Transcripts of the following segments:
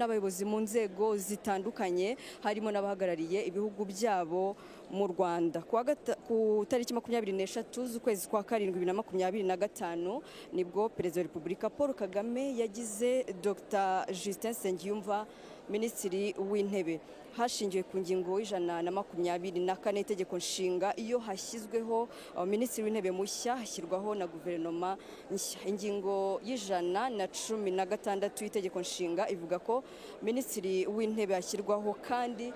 n'abayobozi mu nzego zitandukanye harimo n'abahagarariye ibihugu byabo mu Rwanda. Ku tariki 24 z'ukwezi kwa karindwi 2025 nibwo Perezida wa Repubulika Paul Kagame yagize Dr Justin Nsengiyumva Minisitiri w'Intebe. Hashingiwe ku ngingo y'124 itegeko nshinga iyo hashyizweho Minisitiri w'Intebe mushya hashyirwaho na guverinoma nshya. Ingingo y'116 itegeko nshinga ivuga ko Minisitiri w'Intebe ashyirwaho kandi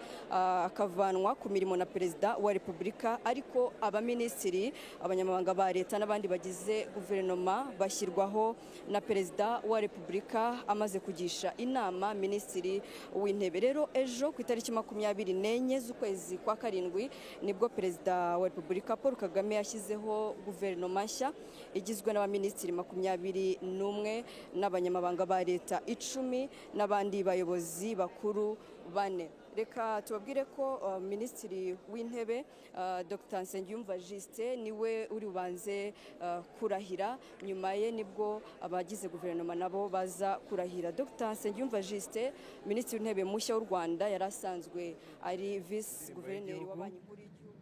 akavanwa ku mirimo na Perezida wa Repubulika, ariko abaminisitiri, abanyamabanga ba leta n'abandi bagize guverinoma bashyirwaho na Perezida wa Repubulika amaze kugisha inama Minisitiri w'Intebe. Rero ejo ku itariki 24 z'ukwezi kwa karindwi nibwo Perezida wa Repubulika Paul Kagame yashyizeho guverinoma nshya igizwe n'abaminisitiri 21 n'abanyamabanga ba leta 10 n'abandi bayobozi bakuru 4. Reka tubabwire ko Minisitiri w'Intebe Dr Nsengiyumva Justin niwe uri bubanze kurahira, nyuma ye nibwo abagize guverinoma nabo baza kurahira. Dr Nsengiyumva Justin, Minisitiri w'Intebe mushya w'u Rwanda, yari asanzwe ari Vice Guverineri wa Banki Nkuru y'Igihugu.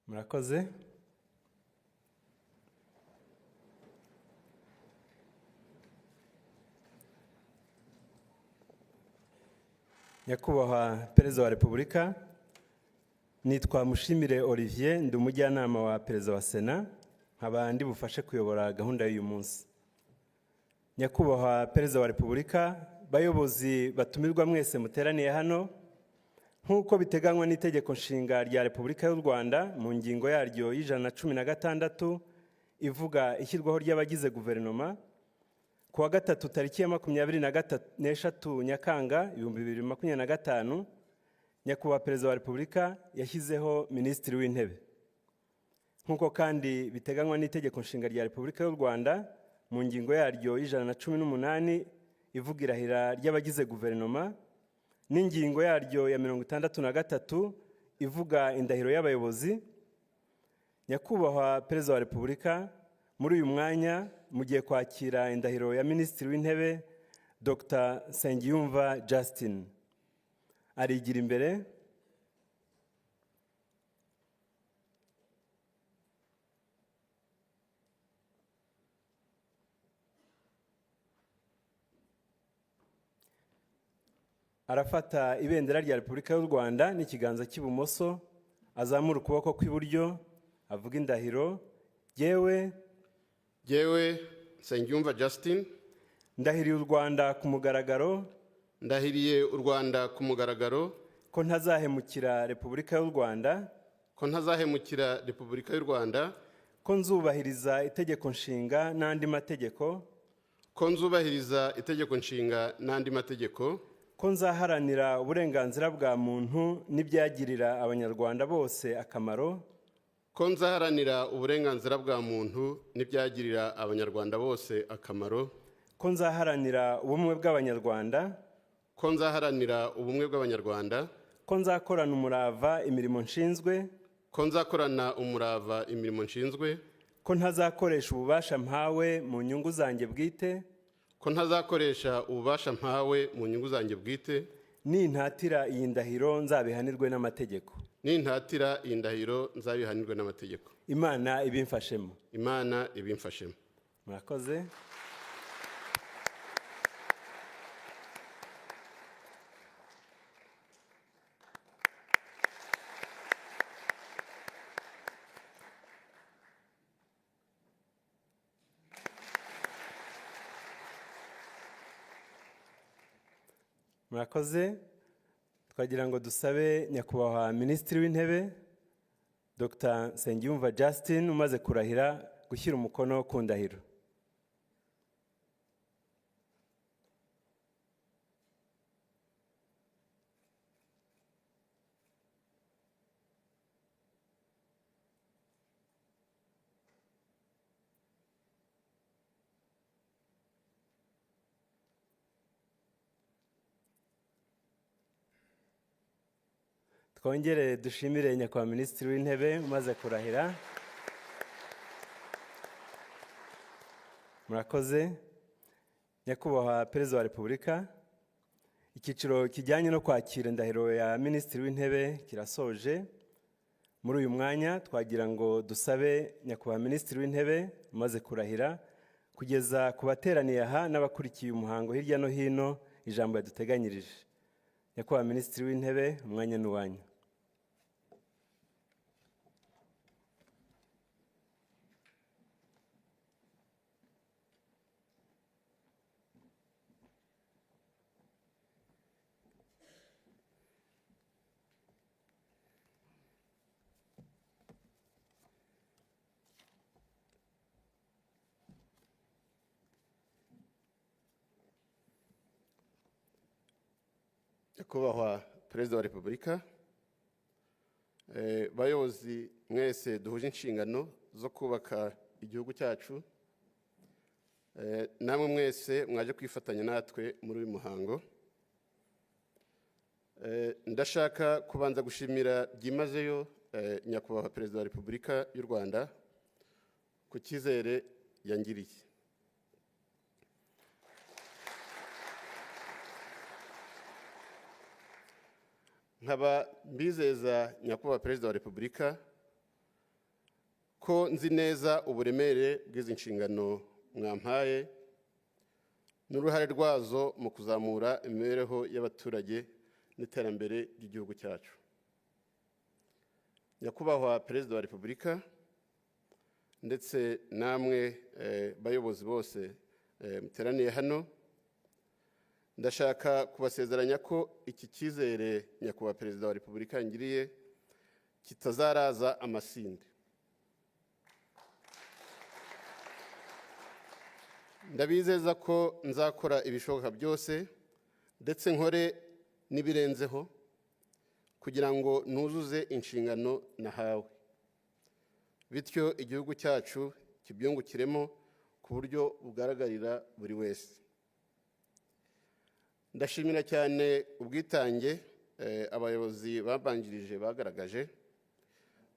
Murakoze. Nyakubahwa Perezida wa Repubulika, nitwa Mushimire Olivier, ndi umujyanama wa Perezida wa Sena, nkaba ndi bufashe kuyobora gahunda y'uyu munsi. Nyakubahwa Perezida wa Repubulika, bayobozi batumirwa mwese muteraniye hano, nk'uko biteganywa n'itegeko nshinga rya Repubulika y'u Rwanda mu ngingo yaryo y'116 ivuga ishyirwaho ry'abagize guverinoma, ku wa gatatu tariki ya 23 Nyakanga 2025, Nyakubahwa Perezida wa Repubulika yashyizeho Minisitiri w'Intebe. Nk'uko kandi biteganywa n'itegeko nshinga rya Repubulika y'u Rwanda mu ngingo yaryo y'118 ivuga irahira ry'abagize guverinoma, n'ingingo yaryo ya 63 ivuga indahiro y'abayobozi, Nyakubahwa Perezida wa Repubulika muri uyu mwanya mugiye kwakira indahiro ya Minisitiri w'Intebe Dr Nsengiyumva Justin. Arigira imbere. Arafata ibendera rya Repubulika y'u Rwanda n'ikiganza cy'ibumoso, azamura ukuboko kw'iburyo, avuga indahiro. Jewe Nsengiyumva Justin ndahiriye u Rwanda ku mugaragaro, ndahiriye u Rwanda ku mugaragaro ko ntazahemukira Repubulika y'u Rwanda, ko nzubahiriza itegeko nshinga n'andi mategeko, ko nzaharanira uburenganzira bwa muntu n'ibyagirira abanyarwanda bose akamaro, ko nzaharanira ubumwe bw'abanyarwanda, ko nzakorana umurava imirimo nshinzwe, ko ntazakoresha ububasha mpawe mu nyungu zanjye bwite, nintatira iyi ndahiro nzabihanirwe n'amategeko. nintatira iyi ndahiro nzabihanirwe n'amategeko. Imana ibimfashemo. Imana ibimfashemo. Murakoze. Murakoze. Twagira ngo dusabe nyakubahwa Minisitiri w'Intebe Dr. Nsengiyumva Justin umaze kurahira gushyira umukono ku ndahiro. Twongere dushimire nyakubahwa Minisitiri w'Intebe umaze kurahira. Murakoze. Nyakubahwa Perezida wa Repubulika, icyiciro kijyanye no kwakira indahiro ya Minisitiri w'Intebe kirasoje. Muri uyu mwanya twagira ngo dusabe nyakubahwa Minisitiri w'Intebe umaze kurahira kugeza ku bateraniye aha n'abakurikiye umuhango hirya no hino ijambo yaduteganyirije. Nyakubahwa Minisitiri w'Intebe, umwanya ni uwanyu. Nyakubahwa Perezida wa Repubulika, bayobozi mwese duhuje inshingano zo kubaka igihugu cyacu, namwe mwese mwaje kwifatanya natwe muri uyu muhango. Ndashaka kubanza gushimira byimazeyo nyakubahwa Perezida wa Repubulika y'u Rwanda ku cyizere yangiriye. Nkaba mbizeza nyakubahwa Perezida wa Repubulika ko nzi neza uburemere bw'izi nshingano mwampaye n'uruhare rwazo mu kuzamura imibereho y'abaturage n'iterambere ry'igihugu cyacu. Nyakubahwa Perezida wa Repubulika ndetse namwe bayobozi bose muteraniye hano, ndashaka kubasezeranya ko iki cyizere nyakubahwa Perezida wa Repubulika yangiriye kitazaraza amasinde. Ndabizeza ko nzakora ibishoboka byose ndetse nkore n'ibirenzeho kugira ngo nuzuze inshingano nahawe, bityo igihugu cyacu kibyungukiremo ku buryo bugaragarira buri wese. Ndashimira cyane ubwitange abayobozi babanjirije bagaragaje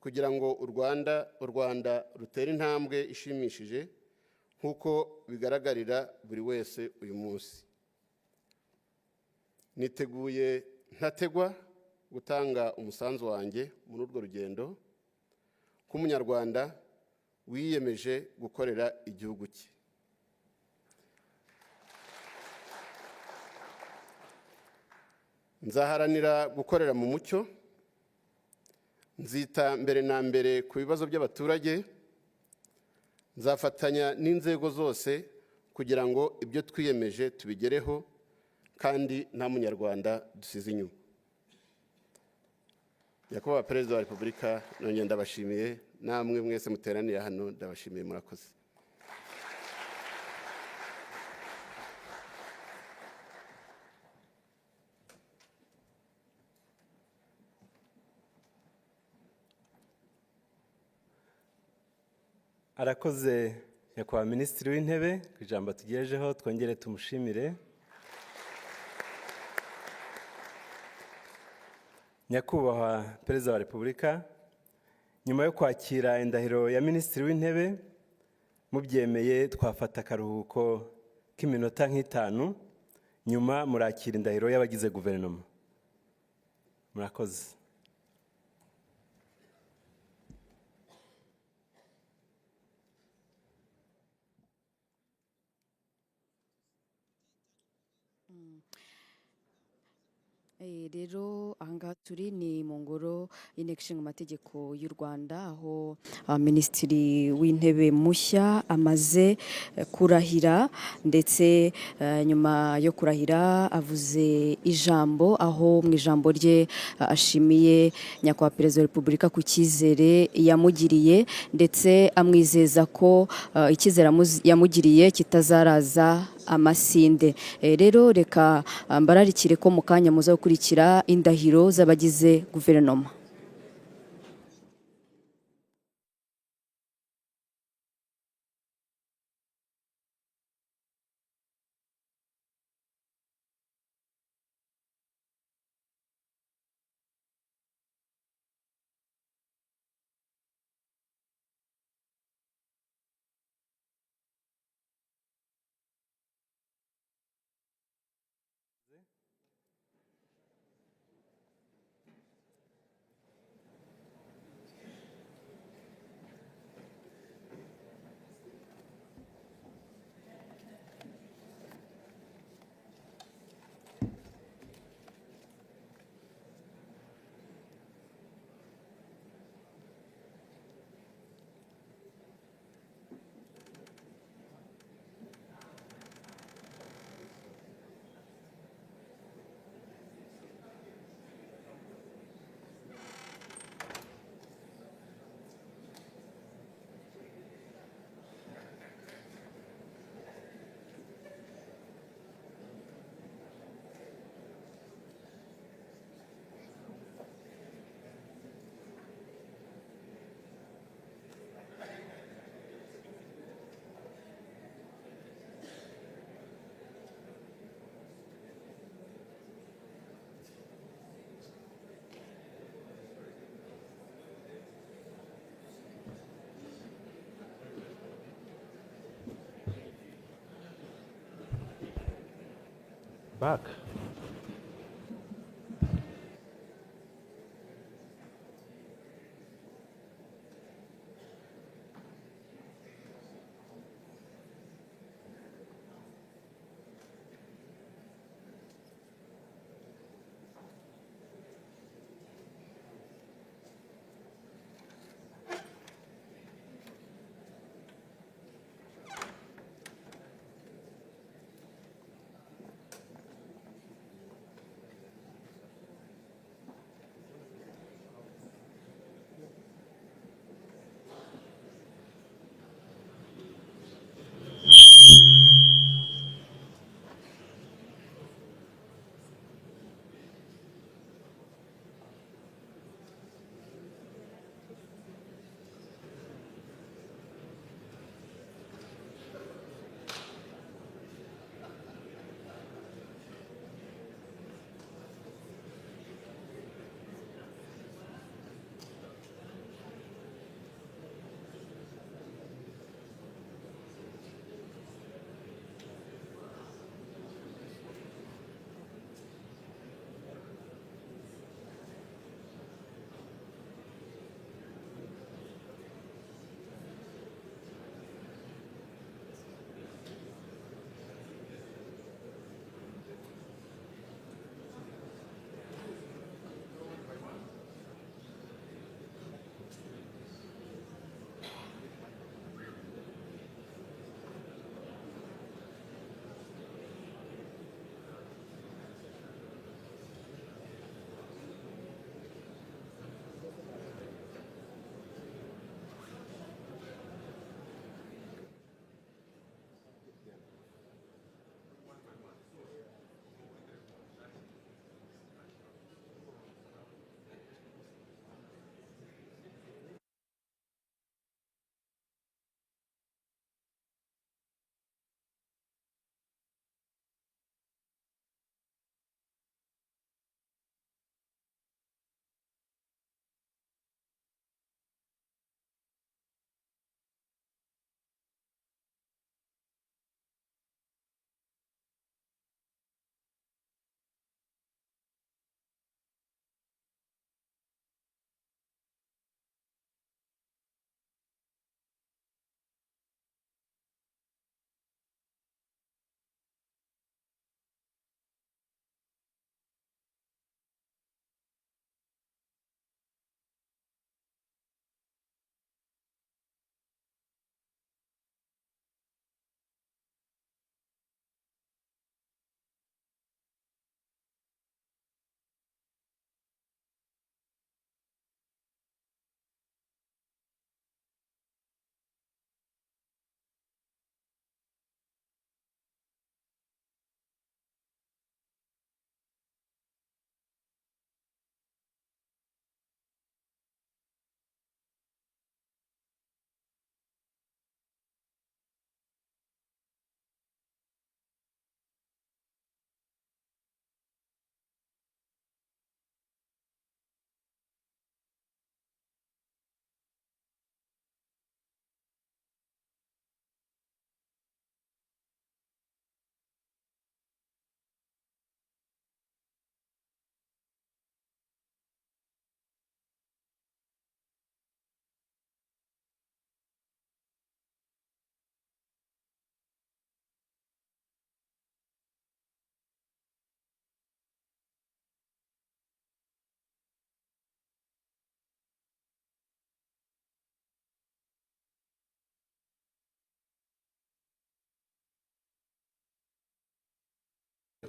kugira ngo u Rwanda rutere intambwe ishimishije nk'uko bigaragarira buri wese uyu munsi. Niteguye ntategwa gutanga umusanzu wanjye muri urwo rugendo nk'umunyarwanda wiyemeje gukorera igihugu cye. Nzaharanira gukorera mu mucyo, nzita mbere na mbere ku bibazo by'abaturage, nzafatanya n'inzego zose kugira ngo ibyo twiyemeje tubigereho kandi nta munyarwanda dusize inyuma. Nyakubahwa Perezida wa Repubulika, nongeye ndabashimiye, namwe mwese muteraniye hano ndabashimiye. Murakoze. Arakoze nyakubahwa Minisitiri w'Intebe ku ijambo tugejejeho, twongere tumushimire. Nyakubahwa Perezida wa Repubulika, nyuma yo kwakira indahiro ya Minisitiri w'Intebe mubyemeye, twafata akaruhuko k'iminota nk'itanu, nyuma murakira indahiro y'abagize guverinoma. Murakoze. Rero ahangaha turi ni mu ngoro y'inteko ishinga amategeko y'u Rwanda, aho minisitiri w'intebe mushya amaze kurahira, ndetse nyuma yo kurahira avuze ijambo, aho mu ijambo rye ashimiye nyakubahwa perezida wa repubulika ku cyizere yamugiriye, ndetse amwizeza ko icyizere yamugiriye kitazaraza amasinde. Rero reka mbararikire ko mu kanya muza gukurikira indahiro z'abagize guverinoma. Back.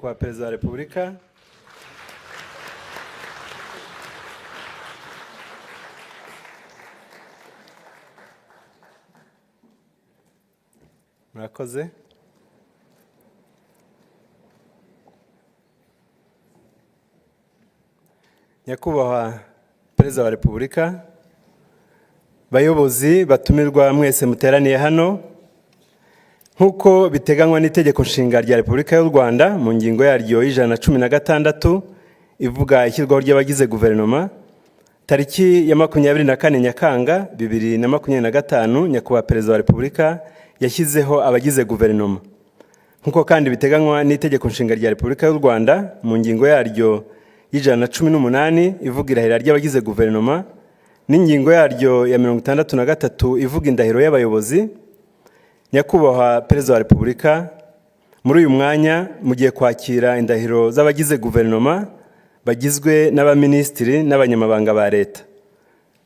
kwa Perezida wa Repubulika. Murakoze. Nyakubahwa Perezida wa Repubulika, bayobozi batumirwa mwese muteraniye hano, nk'uko biteganywa n'itegeko nshinga rya Repubulika y'u Rwanda mu ngingo yaryo y'116 ivuga ishyirwaho ry'abagize guverinoma, tariki ya 24 Nyakanga 2025 Nyakubahwa Perezida wa Repubulika yashyizeho abagize guverinoma. Nk'uko kandi biteganywa n'itegeko nshinga rya Repubulika y'u Rwanda mu ngingo yaryo y'118 ivuga irahira ry'abagize guverinoma, n'ingingo yaryo ya 63 ivuga indahiro y'abayobozi. Nyakubahwa Perezida wa Repubulika, muri uyu mwanya mugiye kwakira indahiro z'abagize guverinoma bagizwe n'abaminisitiri n'abanyamabanga ba leta.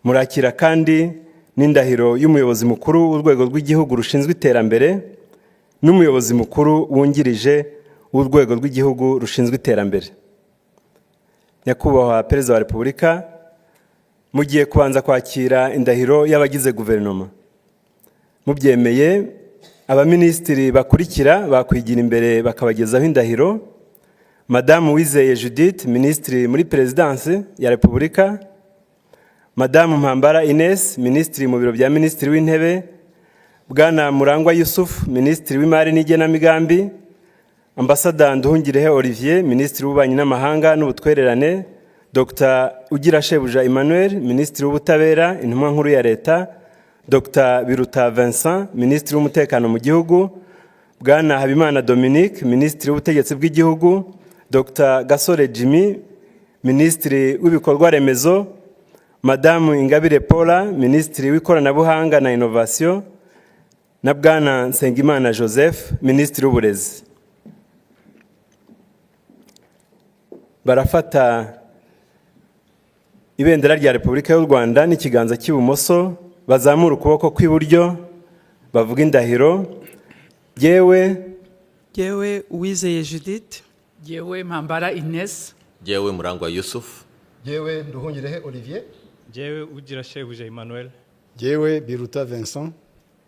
Murakira kandi n'indahiro y'umuyobozi mukuru w'urwego rw'igihugu rushinzwe iterambere n'umuyobozi mukuru wungirije w'urwego rw'igihugu rushinzwe iterambere. Nyakubahwa Perezida wa Repubulika, mugiye kubanza kwakira indahiro y'abagize guverinoma. Mubyemeye, abaminisitiri bakurikira bakwigira imbere bakabagezaho indahiro: Madame Uwizeye Judith, Minisitiri muri Perezidansi ya Repubulika; Madame Mpambara Ines, Minisitiri mu biro bya Minisitiri w'Intebe; Bwana Murangwa Yusuf, Minisitiri w'Imari n'Igenamigambi; Ambassadeur Nduhungirehe Olivier, Minisitiri w'Ububanyi n'Amahanga n'Ubutwererane; Dr. Ugirashebuja Emmanuel, Minisitiri w'Ubutabera, Intumwa Nkuru ya Leta; Dr. Biruta Vincent, Minisitiri w'Umutekano mu Gihugu; Bwana Habimana Dominique, Minisitiri w'Ubutegetsi bw'Igihugu; Dr. Gasore Jimmy, Minisitiri w'Ibikorwa Remezo; Madame Ingabire Paula, Minisitiri w'Ikoranabuhanga na Innovation; na Bwana Nsengimana Joseph, Minisitiri w'Uburezi. Barafata ibendera rya Repubulika y'u Rwanda n'ikiganza cy'ibumoso, bazamura ukuboko kw'iburyo, bavuga indahiro: Jewe Uwizeye Judith, Jewe Mpambara Ines, Jewe Murangwa Yusuf, Jewe Nduhungirehe Olivier, Jewe Ugirashebuja Emmanuel, Jewe Biruta Vincent,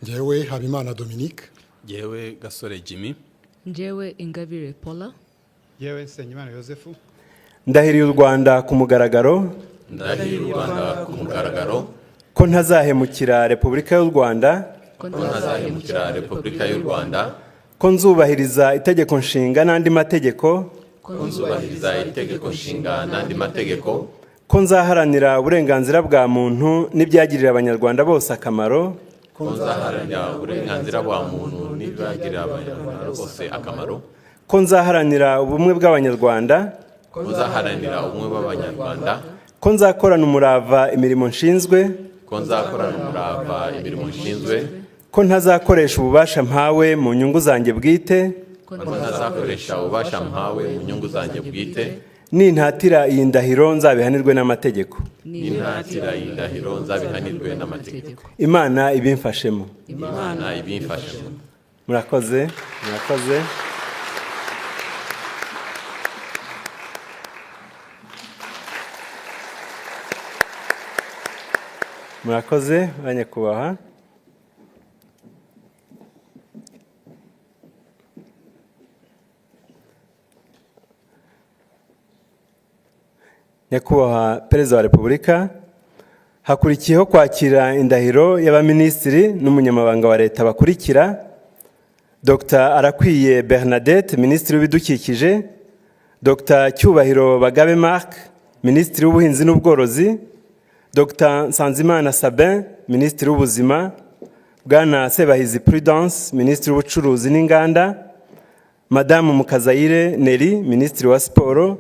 Jewe Habimana Dominique, Jewe Gasore Jimmy, Jewe Ingabire Paula, Jewe Nsengimana Joseph. Ndahiriye u Rwanda ku mugaragaro ko ntazahemukira Repubulika y'u Rwanda, ko nzubahiriza itegeko nshinga n'andi mategeko, ko nzaharanira uburenganzira bwa muntu n'ibyagirira abanyarwanda bose akamaro, ko nzaharanira ubumwe bw'abanyarwanda, ko nzakorana umurava imirimo nshinzwe, ko ntazakoresha ububasha mpawe mu nyungu zanjye bwite, nintatira iyi ndahiro nzabihanirwe n'amategeko. Imana ibimfashemo. Murakoze. Murakoze banyakubahwa. Nyakubahwa Perezida wa Repubulika, hakurikiyeho kwakira indahiro y'abaminisitiri n'umunyamabanga wa leta bakurikira: Dr. Arakwiye Bernadette, Minisitiri w'Ibidukikije; Dr. Cyubahiro Bagabe Marc, Minisitiri w'Ubuhinzi n'Ubworozi; Dr. Nsanzimana Sabin, Minisitiri w'Ubuzima; Bwana Sebahizi Prudence, Minisitiri w'Ubucuruzi n'Inganda; Madame Mukazayire Neri, Minisitiri wa Siporo;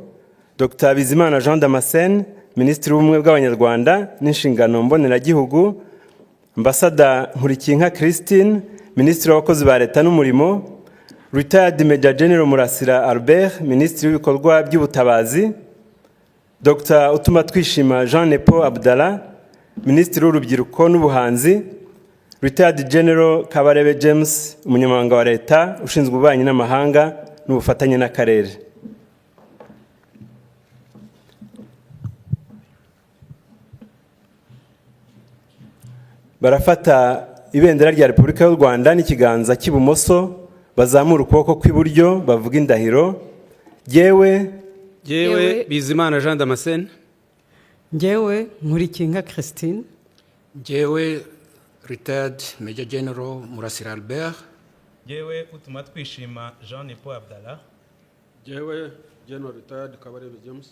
Dr. Bizimana Jean Damascene, Minisitiri w'Ubumwe bw'Abanyarwanda n'Inshingano Mboneragihugu; Ambassadeur Nkulikiyinka Christine, Minisitiri w'Abakozi ba Leta n'Umurimo; Retired Major General Murasira Albert, Minisitiri w'Ibikorwa by'Ubutabazi; Dr. Utumatwishima Jean Nepo Abdallah, Minisitiri w'Urubyiruko n'Ubuhanzi; Retired General Kabarebe James, Umunyamabanga wa Leta ushinzwe ububanyi n'amahanga n'ubufatanye n'akarere. barafata ibendera rya Repubulika y'u Rwanda n'ikiganza cy'ibumoso, bazamura ukuboko kw'iburyo, bavuga indahiro. Jyewe Bizimana Jean Damascene. Jyewe Nkurikinka Christine. Jyewe Retired Major General Murasira Albert. Jyewe Utumatwishima Jean Nepo Abdallah. Jyewe General Retired Kabarebe James.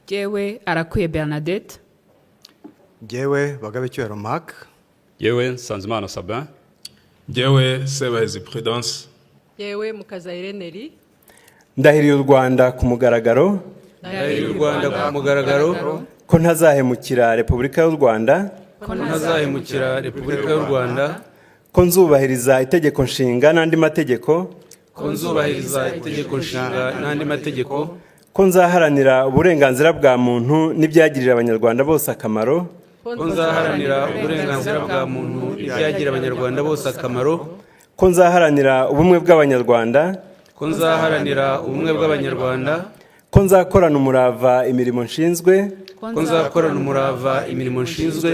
Jyewe Arakuye Bernadette. Jyewe Bagabecyuhero Marc. Jyewe Sanzimana Sabin. Jyewe Sebahezi Prudence. Jyewe Mukazayire Neri. Ndahiriye u Rwanda ku mugaragaro. Ndahiriye u Rwanda ku mugaragaro. Ko ntazahemukira Repubulika y'u Rwanda. Ko ntazahemukira Repubulika y'u Rwanda. Ko nzubahiriza itegeko nshinga n'andi mategeko. Ko nzubahiriza itegeko nshinga n'andi mategeko. Ko nzaharanira uburenganzira bwa muntu n'ibyagirira abanyarwanda bose akamaro. Ko nzaharanira uburenganzira bwa muntu n'ibyagirira abanyarwanda bose akamaro. Ko nzaharanira ubumwe bw'abanyarwanda. Ko nzaharanira ubumwe bw'abanyarwanda. Ko nzakorana umurava imirimo nshinzwe. Ko nzakorana umurava imirimo nshinzwe.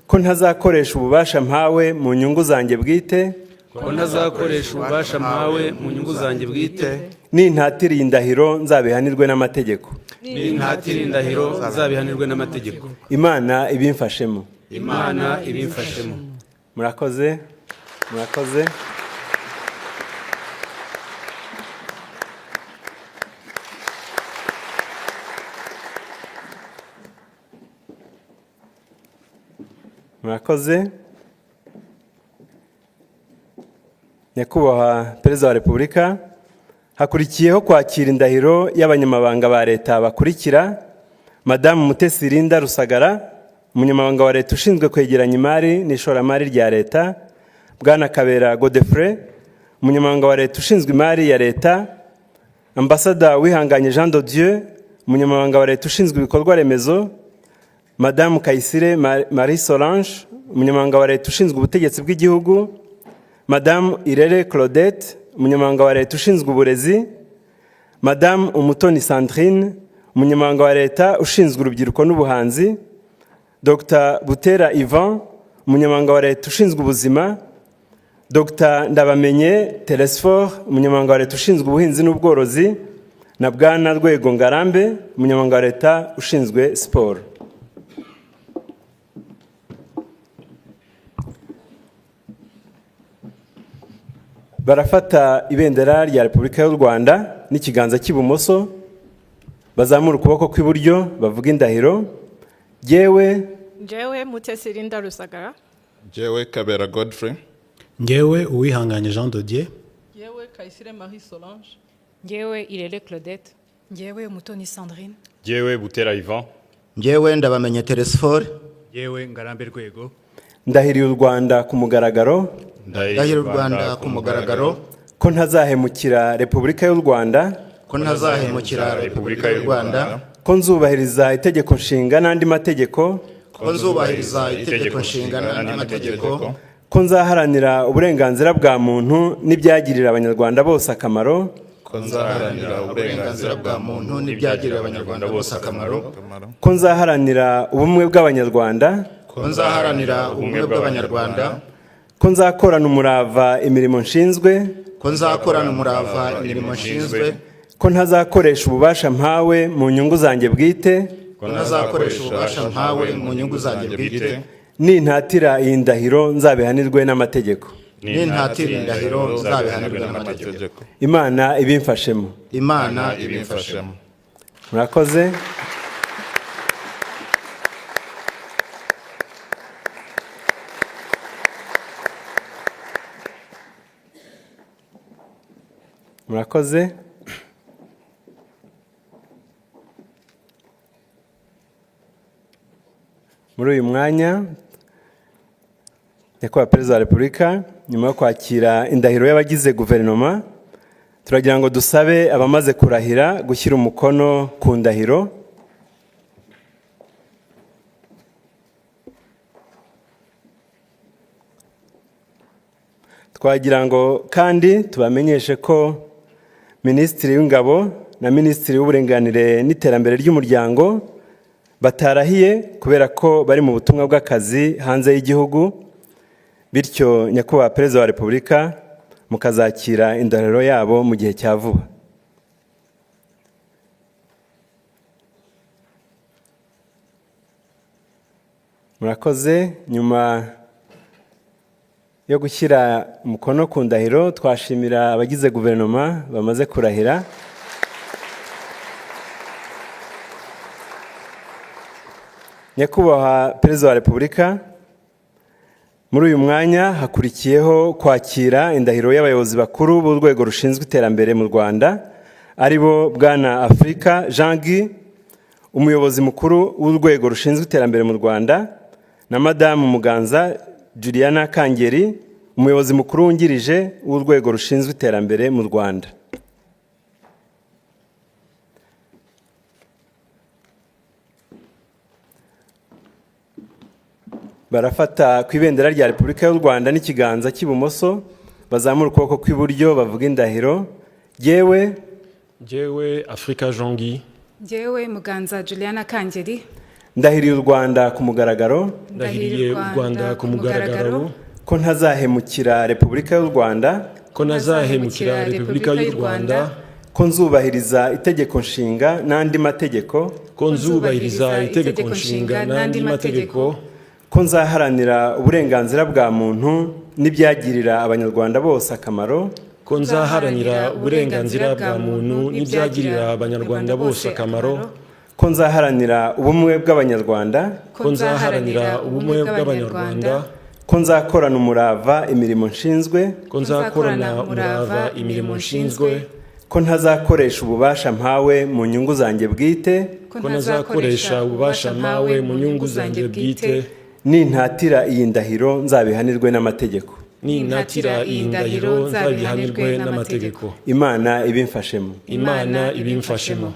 Ko ntazakoresha ububasha mpawe mu nyungu zanjye bwite. Ko ntazakoresha ububasha mpawe mu nyungu zanjye bwite. Nintatiriye indahiro nzabihanirwe n'amategeko. Nintatiriye indahiro nzabihanirwe n'amategeko. Imana ibimfashemo. Imana ibimfashemo. Murakoze. Murakoze. Murakoze. Nyakubahwa Perezida wa Repubulika, hakurikiyeho kwakira indahiro y'abanyamabanga ba leta bakurikira: Madamu Mutesi Linda Rusagara, umunyamabanga wa leta ushinzwe kwegeranya imari n'ishoramari rya leta; Bwana Kabera Godefroid, umunyamabanga wa leta ushinzwe imari ya leta; Ambassadeur Wihanganye Jean de Dieu, umunyamabanga wa leta ushinzwe ibikorwa remezo; Madamu Kayisire Marie Solange, umunyamabanga wa leta ushinzwe ubutegetsi bw'igihugu; Madamu Irere Claudette, umunyamabanga wa leta ushinzwe uburezi; Madamu Umutoni Sandrine, umunyamabanga wa leta ushinzwe urubyiruko n'ubuhanzi; Dr Butera Ivan, umunyamabanga wa leta ushinzwe ubuzima; Dr Ndabamenye Telesphore, umunyamabanga wa leta ushinzwe ubuhinzi n'ubworozi; na Bwana Rwego Ngarambe, umunyamabanga wa leta ushinzwe siporo. Barafata ibendera rya Repubulika y'u Rwanda n'ikiganza cy'ibumoso, bazamura ukuboko kw'iburyo, bavuga indahiro. Jyewe Mutesi Linda Rusagara. Jyewe Kabera Godfrey. Jyewe Uwihanganye Jean de Dieu. Jyewe Kayisire Marie Solange. Jyewe Irere Claudette. Jyewe Umutoni Sandrine. Jyewe Butera Ivan. Jyewe Ndabamenye Telesphore. Jyewe Ngarambe Rwego. Ndahiriye u Rwanda ku mugaragaro. Ndahiriye u Rwanda ku mugaragaro. Ko ntazahemukira Repubulika y'u Rwanda. Ko ntazahemukira Repubulika y'u Rwanda. Ko nzubahiriza itegeko nshinga n'andi mategeko. Ko nzubahiriza itegeko nshinga n'andi mategeko. Ko nzaharanira uburenganzira bwa muntu n'ibyagirira abanyarwanda bose akamaro. Ko nzaharanira uburenganzira bwa muntu n'ibyagirira abanyarwanda bose akamaro. Ko nzaharanira ubumwe bw'abanyarwanda. Ko nzaharanira ubumwe bw'abanyarwanda. Ko nzakorana umurava imirimo nshinzwe. Ko nzakorana umurava imirimo nshinzwe. Ko ntazakoresha ububasha mpawe mu nyungu zanjye bwite. Ko ntazakoresha ububasha mpawe mu nyungu zanjye bwite. Nintatira iyi ndahiro nzabihanirwe n'amategeko. Nintatira indahiro nzabihanirwe n'amategeko. Imana ibimfashemo. Imana ibimfashemo. Murakoze. Murakoze. Muri uyu mwanya, Nyakubahwa Perezida wa Repubulika, nyuma yo kwakira indahiro y'abagize guverinoma, turagira ngo dusabe abamaze kurahira gushyira umukono ku ndahiro. Twagira ngo kandi tubamenyeshe ko Minisitiri w'Ingabo na Minisitiri w'Uburinganire n'Iterambere ry'Umuryango batarahiye kubera ko bari mu butumwa bw'akazi hanze y'igihugu, bityo nyakubahwa perezida wa repubulika mukazakira indahiro yabo mu gihe cya vuba. Murakoze. Nyuma yo gushyira umukono ku ndahiro, twashimira abagize guverinoma bamaze kurahira. Nyakubahwa perezida wa repubulika, muri uyu mwanya hakurikiyeho kwakira indahiro y'abayobozi bakuru b'urwego rushinzwe iterambere mu Rwanda, aribo Bwana Afrika Jean Guy, umuyobozi mukuru w'urwego rushinzwe iterambere mu Rwanda, na Madamu Muganza Juliana Kangeri, umuyobozi mukuru wungirije w'urwego rushinzwe iterambere mu Rwanda. Barafata ku ibendera rya Repubulika y'u Rwanda n'ikiganza cy'ibumoso, bazamura ukuboko kw'iburyo bavuga indahiro. Jyewe Afrika Jean Guy. Jyewe Muganza Juliana Kangeri. Ndahiriye u Rwanda ku mugaragaro. Ndahiriye u Rwanda ku mugaragaro. Ko ntazahemukira Repubulika y'u Rwanda. Ko ntazahemukira Repubulika y'u Rwanda. Ko nzubahiriza itegeko nshinga n'andi mategeko. Ko nzubahiriza itegeko nshinga n'andi mategeko. Ko nzaharanira uburenganzira bwa muntu n'ibyagirira abanyarwanda bose akamaro. Ko nzaharanira uburenganzira bwa muntu n'ibyagirira abanyarwanda bose akamaro. Ko nzaharanira ubumwe bw'abanyarwanda. Ko nzaharanira ubumwe bw'abanyarwanda. Ko nzakorana umurava imirimo nshinzwe. Ko nzakorana umurava imirimo nshinzwe. Ko ntazakoresha ububasha mpawe mu nyungu zanjye bwite. Ko ntazakoresha ububasha mpawe mu nyungu zanjye bwite. Nintatira iyi ndahiro nzabihanirwe n'amategeko. Nintatira iyi ndahiro nzabihanirwe n'amategeko. Imana ibimfashemo. Imana ibimfashemo.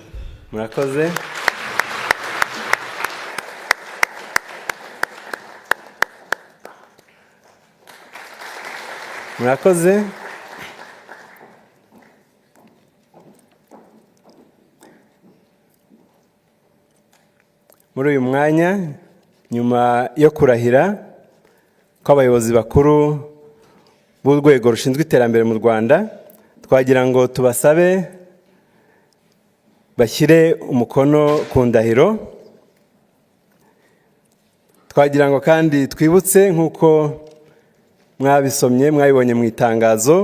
Murakoze. Murakoze. Muri uyu mwanya, nyuma yo kurahira kw'abayobozi bakuru b'urwego rushinzwe iterambere mu Rwanda, twagira ngo tubasabe bashyire umukono ku ndahiro. Twagira ngo kandi twibutse nk'uko mwabisomye mwabibonye mu itangazo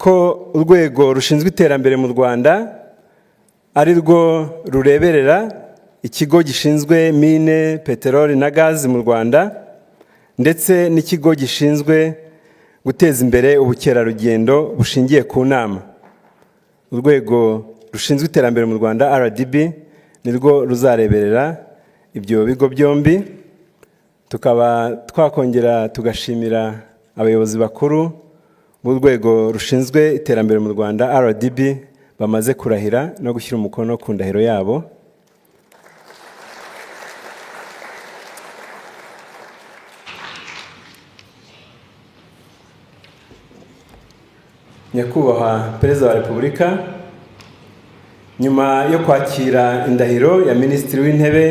ko urwego rushinzwe iterambere mu Rwanda ari rwo rureberera ikigo gishinzwe mine, peteroli na gazi mu Rwanda, ndetse n'ikigo gishinzwe guteza imbere ubukerarugendo bushingiye ku nama. Urwego rushinzwe iterambere mu Rwanda RDB nirwo ruzareberera ibyo bigo byombi. Tukaba twakongera tugashimira abayobozi bakuru b'urwego rushinzwe iterambere mu Rwanda RDB bamaze kurahira no gushyira umukono ku ndahiro yabo. Nyakubahwa perezida wa repubulika, nyuma yo kwakira indahiro ya minisitiri w'intebe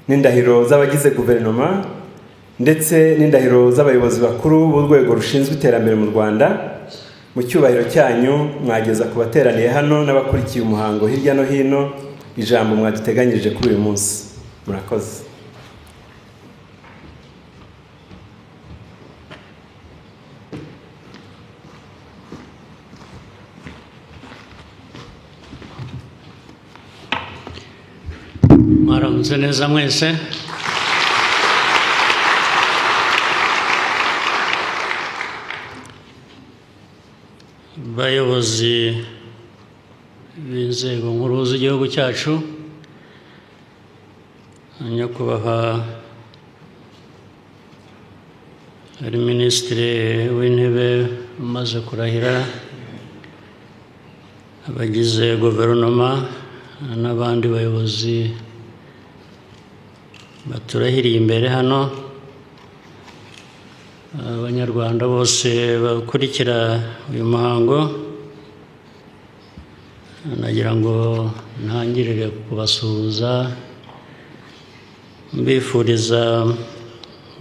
n'indahiro z'abagize guverinoma ndetse n'indahiro z'abayobozi bakuru b'urwego rushinzwe iterambere mu Rwanda, mu cyubahiro cyanyu mwageza ku bateraniye hano n'abakurikiye umuhango hirya no hino ijambo mwaduteganyirije kuri uyu munsi. Murakoze. Mwaramutse neza mwese. Bayobozi b'inzego nkuru z'igihugu cyacu, nyakubahwa ari minisitiri w'intebe umaze kurahira, abagize guverinoma n'abandi bayobozi baturahiriye imbere hano, abanyarwanda bose bakurikira uyu muhango, nagira ngo ntangirire kubasuhuza mbifuriza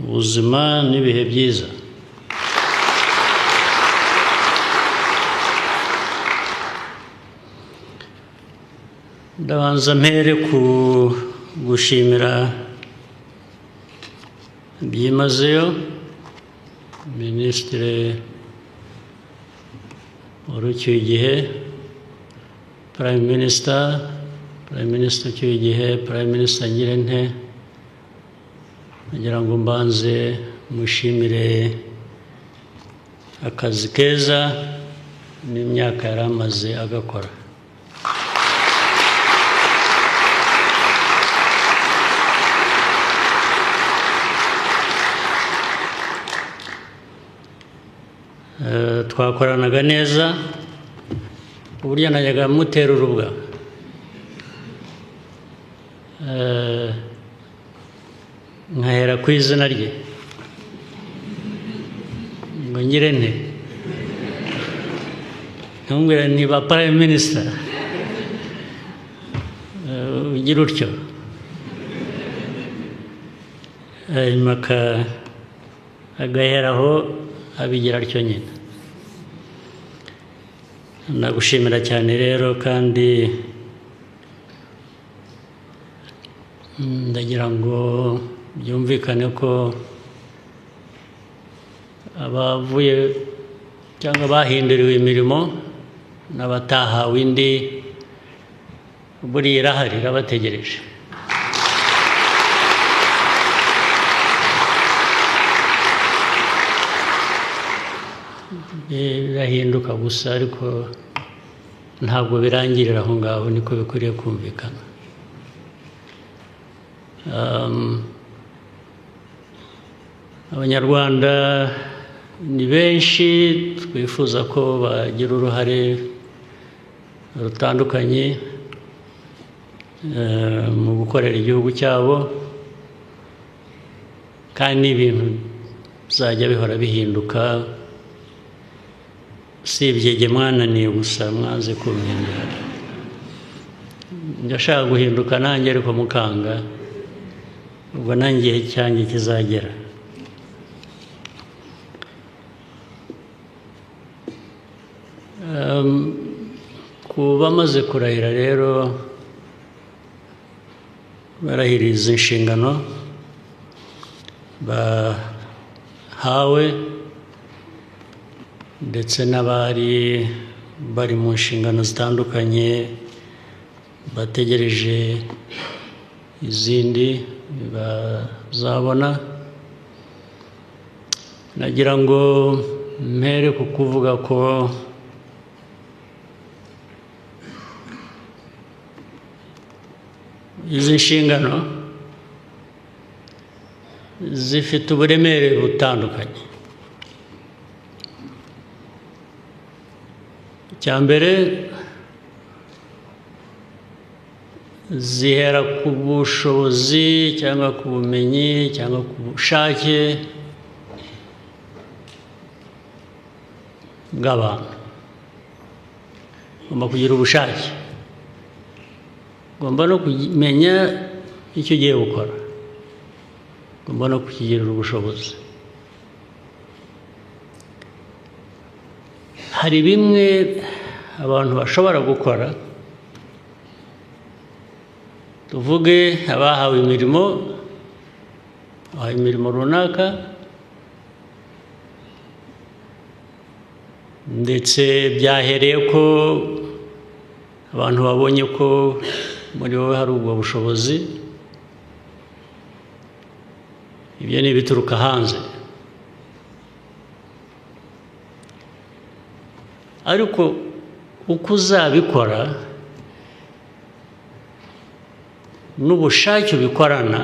ubuzima n'ibihe byiza. Ndabanza mpere ku gushimira byimazeyo Minisitiri ucyuye igihe, Prime Minister ucyuye igihe, Prime Minister Ngirente, kugira ngo mbanze mushimire akazi keza n'imyaka yari amaze agakora. Twakoranaga neza ku buryo najyaga mutera urubwa, nkahera ku izina rye ngo Ngirente, nkamubwira nti ba Prime Minister ugira utyo, hanyuma agaheraho abigira atyo nyine. Nagushimira cyane rero, kandi ndagira ngo byumvikane ko abavuye cyangwa bahinduriwe imirimo n'abatahawe indi buriya irahari irabategereje. Birahinduka gusa, ariko ntabwo birangirira aho ngaho, niko bikwiriye kumvikana. Abanyarwanda ni benshi, twifuza ko bagira uruhare rutandukanye mu gukorera igihugu cyabo, kandi ibintu bizajya bihora bihinduka. Usibye jye mwananiye gusa, mwanze kumpindura. Ndashaka guhinduka nanjye, ariko mukanga, ubwo nanjye igihe cyanjye kizagera. Ku bamaze kurahira rero, barahiriza inshingano bahawe, ndetse n'abari bari mu nshingano zitandukanye bategereje izindi bazabona. Nagira ngo mpere ku kuvuga ko izi nshingano zifite uburemere butandukanye. Icya mbere, zihera ku bushobozi cyangwa ku bumenyi cyangwa ku bushake bw'abantu. Ugomba kugira ubushake, ugomba no kumenya icyo ugiye gukora, ugomba no kukigirira ubushobozi. Hari bimwe abantu bashobora gukora, tuvuge abahawe imirimo runaka, ndetse byahereye ko abantu babonye ko muri wowe hari ubwo bushobozi. Ibyo ni ibituruka hanze, ariko uko uzabikora n'ubushake ubikorana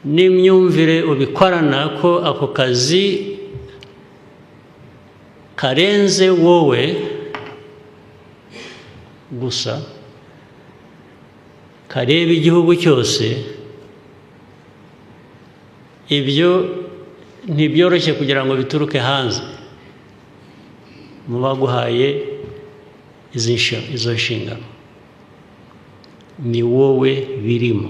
n'imyumvire ubikorana ko ako kazi karenze wowe gusa, kareba igihugu cyose, ibyo ntibyoroshye kugira ngo bituruke hanze mu baguhaye izo nshingano. Ni wowe birimo.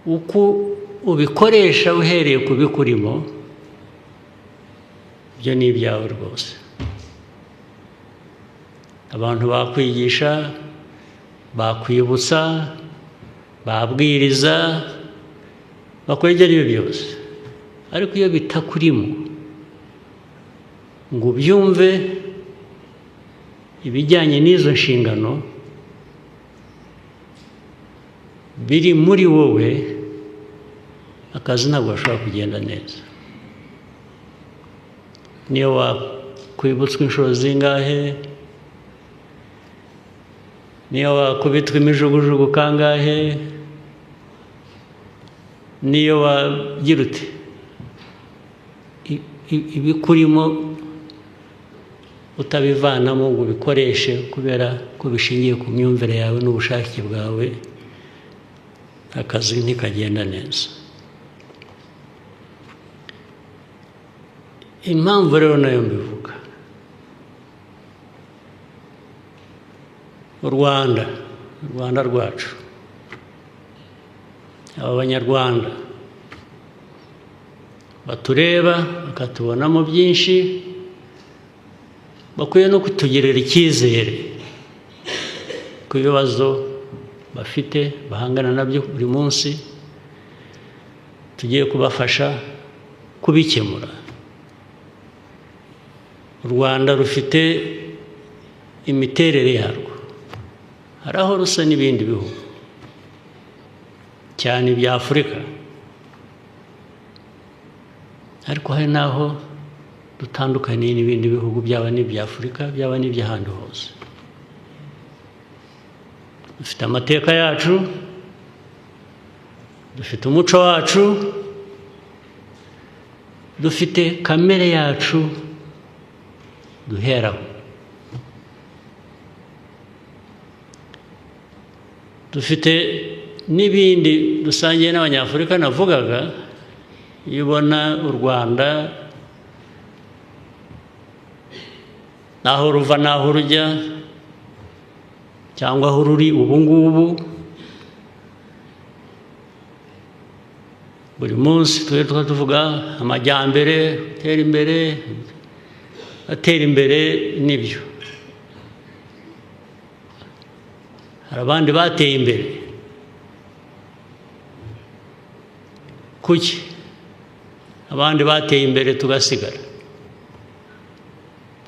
uko ubikoresha uhereye ku bikurimo ibyo ni ibyawe rwose. Abantu bakwigisha, bakwibutsa, babwiriza, bakwegera ibyo byose, ariko iyo bitakurimo ngo ubyumve ibijyanye n'izo nshingano biri muri wowe, akazi ntabwo gashobora kugenda neza. Niyo wakwibutswa inshuro zingahe, niyo wakubitwa imijugujugu kangahe, niyo wagira uti ibikurimo utabivanamo ngo ubikoreshe kubera ko bishingiye ku myumvire yawe n'ubushake bwawe, akazi ntikagenda neza. Impamvu rero nayo mbivuga, u Rwanda rwacu, aba banyarwanda batureba bakatubonamo byinshi, bakwiye no kutugirira icyizere ku bibazo bafite bahangana nabyo buri munsi, tugiye kubafasha kubikemura. U Rwanda rufite imiterere yarwo, hari aho rusa n'ibindi bihugu cyane ibya Afurika, ariko hari n'aho dutandukaniye n'ibindi bihugu, byaba n'ibya Afurika byaba n'iby'ahandi hose. Dufite amateka yacu, dufite umuco wacu, dufite kamere yacu duheraho, dufite n'ibindi dusangiye n'Abanyafurika navugaga. Iyo ubona u Rwanda naho ruva naho rujya cyangwa aho ruri ubu ngubu, buri munsi tuvuga amajyambere, atera imbere n'ibyo. Hari abandi bateye imbere. Kuki abandi bateye imbere tugasigara?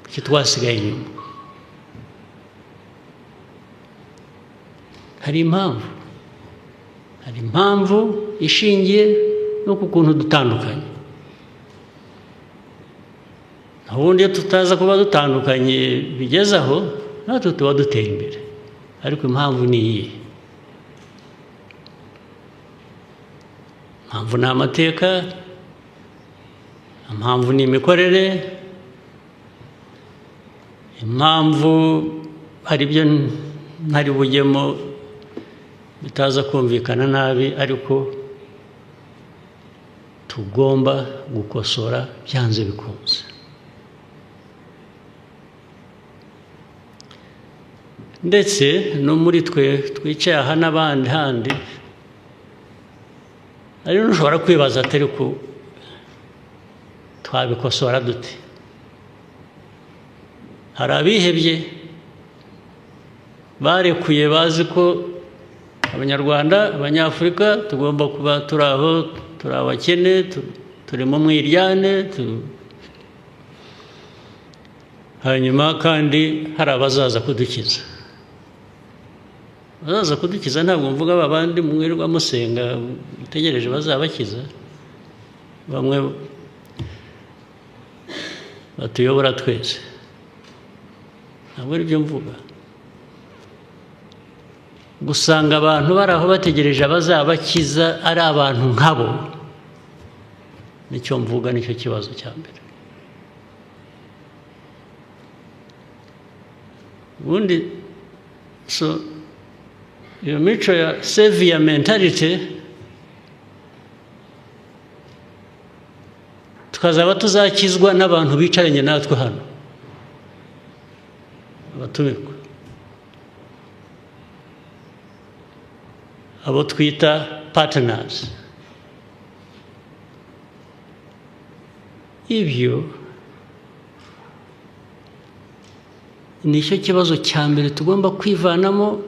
Kuki twasigaye inyuma? Hari impamvu ishingiye no ku kuntu dutandukanye. Ubundi iyo tutaza kuba dutandukanye bigeze aho, natwe tuba duteye imbere. Ariko impamvu ni iyi. Impamvu ni amateka, impamvu ni imikorere, impamvu hari ibyo ntari bujyemo bitaza kumvikana nabi, ariko tugomba gukosora byanze bikunze. Ndetse no muri twe twicaye aha n'abandi handi, ari n'ushobora kwibaza atari ko twabikosora dute. Hari abihebye barekuye, bazi ko Abanyarwanda, Abanyafurika tugomba kuba turi aho, turi abakene, turi mu mwiryane, hanyuma kandi hari abazaza kudukiza. Abazaza kudukiza ntabwo mvuga babandi mwirirwa musenga mutegereje bazabakiza, bamwe batuyobora twese, ntabwo ari byo mvuga. Gusanga abantu bari aho bategereje abazabakiza ari abantu nkabo, nicyo mvuga, nicyo kibazo cya mbere. Ubundi iyo mico ya savior mentality tukazaba tuzakizwa n'abantu bicaranye natwe hano, abatumirwa, abo twita partners. Ibyo nicyo kibazo cya mbere tugomba kwivanamo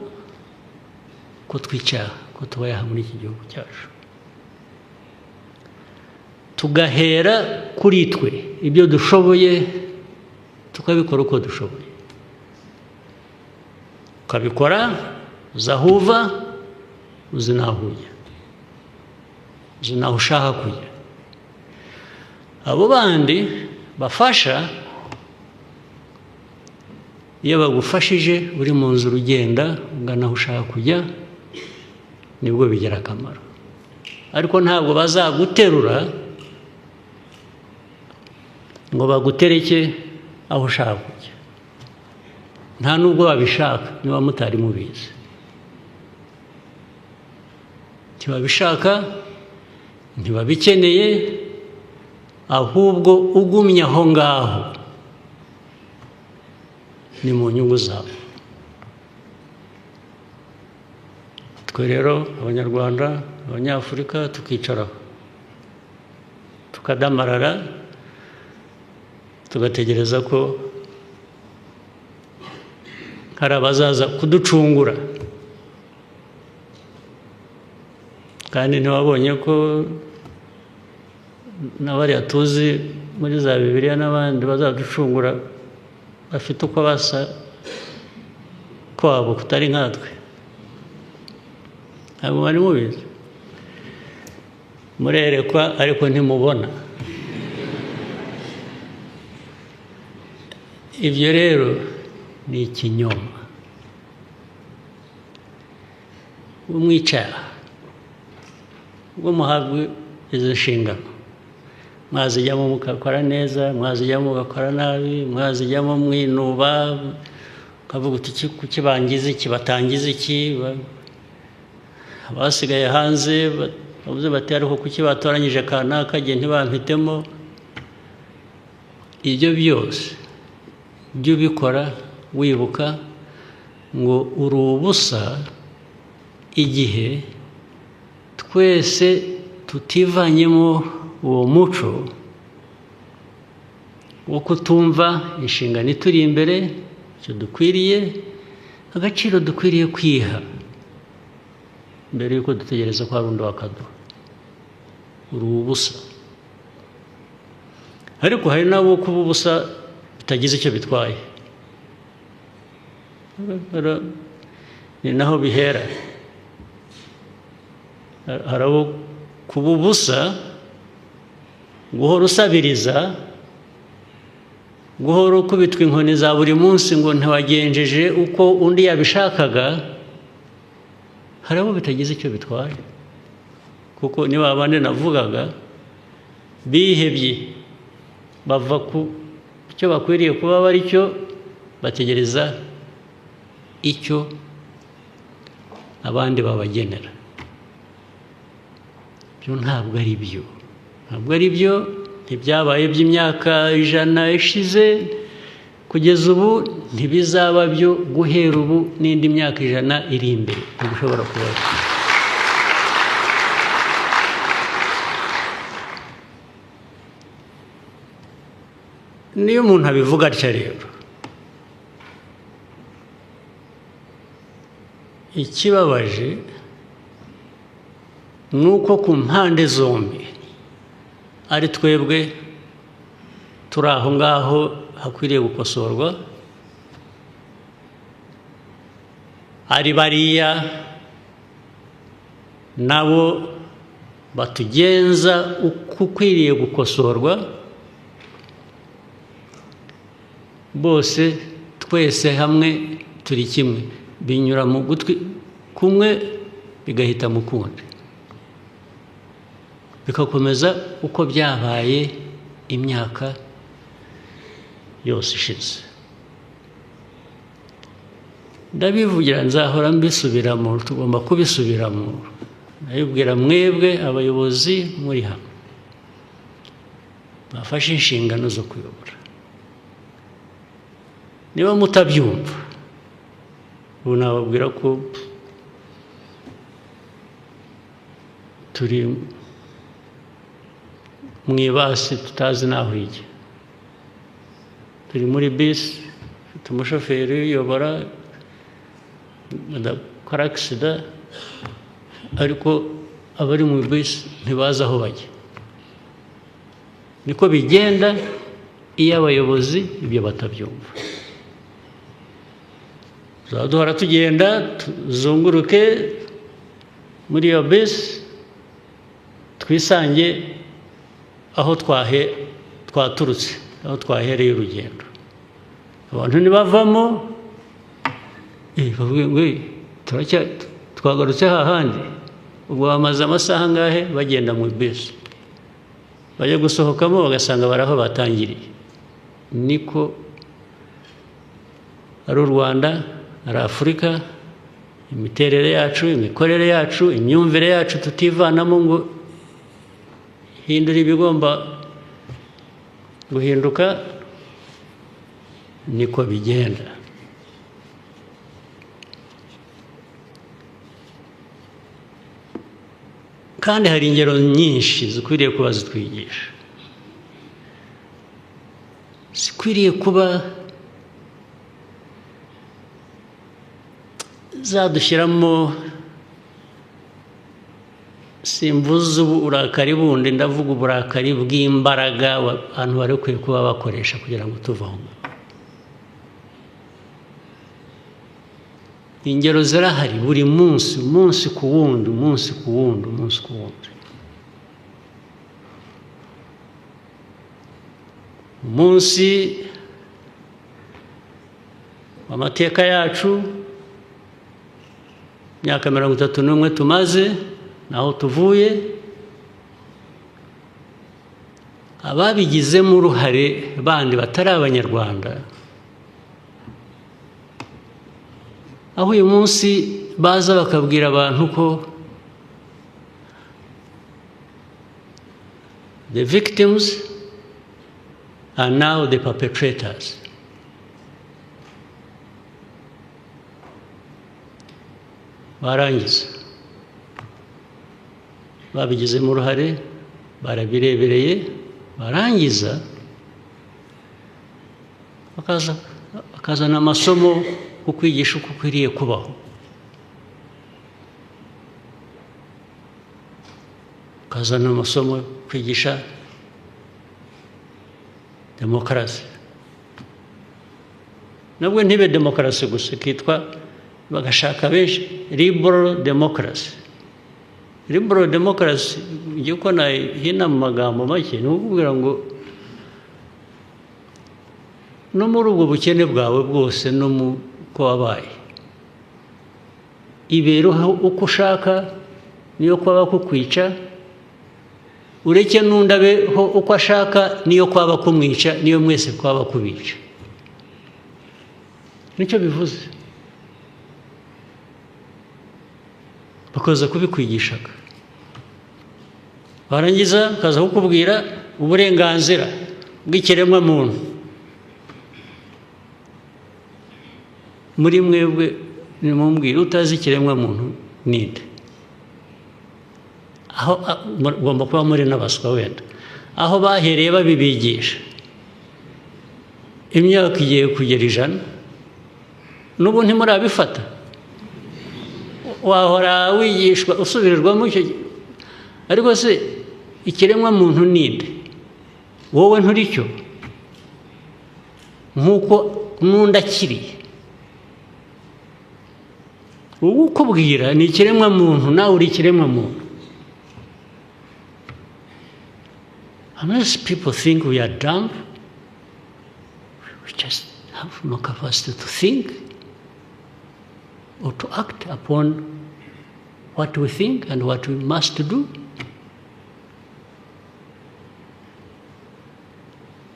ko twicara, ko tubayeho muri iki gihugu cyacu, tugahera kuri twe ibyo dushoboye tukabikora uko dushoboye, ukabikora uzi aho uva, uzi n'aho ujya, uzi n'aho ushaka kujya. Abo bandi bafasha, iyo bagufashije uri mu nzira ugenda ugana aho ushaka kujya, nibwo bigira akamaro. Ariko ntabwo bazaguterura ngo bagutereke aho ushaka kujya, nta nubwo babishaka niba mutari mubizi. Ntibabishaka, ntibabikeneye, ahubwo ugumye aho ngaho ni mu nyungu zabo. Twe rero Abanyarwanda, Abanyafurika tukicaraho tukadamarara, tugategereza ko hari abazaza kuducungura. Kandi ntiwabonye ko n'abariya tuzi muri za Bibiliya n'abandi bazaducungura bafite uko basa kwabo kutari nkatwe? Ntabwo bari mubizi, murerekwa ariko ntimubona. Ibyo rero ni ikinyoma. Umwicara ubwo muhabwe izo nshingano, mwazijyamo mugakora neza, mwazijyamo mugakora nabi, mwazijyamo mwinuba, ukavuga uti kuki bangize iki, batangize iki, abasigaye hanze bavuze bati ariko kuki batoranyije kanaka jye ntibampitemo. Ibyo byose jya ubikora wibuka ngo uri ubusa igihe twese tutivanyemo uwo muco wo kutumva inshingano ituri imbere, icyo dukwiriye, agaciro dukwiriye kwiha mbere y'uko dutegereza ko hari undi wakaduha. Uri ubusa. Ariko hari n'abo kuba ubusa bitagize icyo bitwaye, ni naho bihera. Hari abo kuba ubusa, guhora usabiriza, guhora ukubitwa inkoni za buri munsi ngo ntiwagenjeje uko undi yabishakaga, hari abo bitagize icyo bitwaye. Kuko niba abandi navugaga bihebye, bava ku cyo bakwiriye kuba bari cyo, bategereza icyo abandi babagenera. Byo ntabwo ari byo, ntabwo ari byo. Ntibyabaye by'imyaka 100 ishize kugeza ubu, ntibizaba byo guhera ubu n'indi myaka 100 iri imbere. Ntibishobora kuba. Niyo umuntu abivuga atya rero, ikibabaje ni uko ku mpande zombi ari twebwe turi aho ngaho hakwiriye gukosorwa, ari bariya nabo batugenza uko ukwiriye gukosorwa. Bose twese hamwe turi kimwe, binyura mu gutwi kumwe bigahita mu kundi, bikakomeza uko byabaye imyaka yose ishize. Ndabivugira, nzahora mbisubiramo, tugomba kubisubiramo. Ndabibwira mwebwe abayobozi muri hamwe bafashe inshingano zo kuyobora. Niba mutabyumva, ubu nababwira ko turi mu ibasi tutazi n'aho ijya, turi muri bisi, ufite umushoferi uyobora, adakora agisida, ariko abari mu bisi ntibazi aho bajya. Niko bigenda iyo abayobozi ibyo batabyumva. Duhora tugenda tuzunguruke muri iyo bisi twisange aho twaturutse, aho twahereye urugendo. Abantu ntibavamo bavuge ngo twagarutse hahandi, ubwo bamaze amasaha angahe bagenda mu bisi, bajya gusohokamo bagasanga bari aho batangiriye. Niko ari u Rwanda, ari Afurika, imiterere yacu, imikorere yacu, imyumvire yacu tutivanamo ngo hindura ibigomba guhinduka, niko bigenda. Kandi hari ingero nyinshi zikwiriye kuba zitwigisha, zikwiriye kuba zadushyiramo, simvuze uburakari bundi, ndavuga uburakari bw'imbaraga abantu bari bakwiye kuba bakoresha kugira ngo tuve aho. Ingero zirahari buri munsi, umunsi ku wundi, umunsi ku wundi, umunsi ku wundi. Umunsi w'amateka yacu, imyaka 31 tumaze, naho tuvuye, ababigizemo uruhare bandi batari abanyarwanda, aho uyu munsi baza bakabwira abantu ko the victims are now the perpetrators. Barangiza babigizemo uruhare, barabirebereye, barangiza bakazana amasomo ku kwigisha uko ukwiriye kubaho. Bakazana amasomo kwigisha demokarasi. Nabwo ntibe demokarasi gusa, kitwa bagashaka benshi liberal democracy. Liberal democracy ngiye ko nahina mu magambo make, ni ukubwira ngo no muri ubwo bukene bwawe bwose, no mu ko wabaye, ibereho uko ushaka, niyo kwaba kukwica, ureke n'undi abeho uko ashaka, niyo kwaba kumwica, niyo mwese kwaba kubica. Nicyo bivuze. Bakaza kubikwigishaga, barangiza bakaza kukubwira uburenganzira bw'ikiremwa muntu. Muri mwebwe nimumbwire utazi ikiremwa muntu ninde? Aho ugomba kuba muri n'abaswa wenda. Aho bahereye babibigisha, imyaka igiye kugera 100, n'ubu ntimurabifata. Wahora wigishwa usubirirwamo icyo, ariko se ikiremwa muntu ninde? Wowe nturicyo, nk'uko n'undi akiriye. Ubu ukubwira ni ikiremwa muntu, nawe uri ikiremwa muntu. Unless people think we are dumb, we just have no capacity to think or to act upon what we think and what we must do.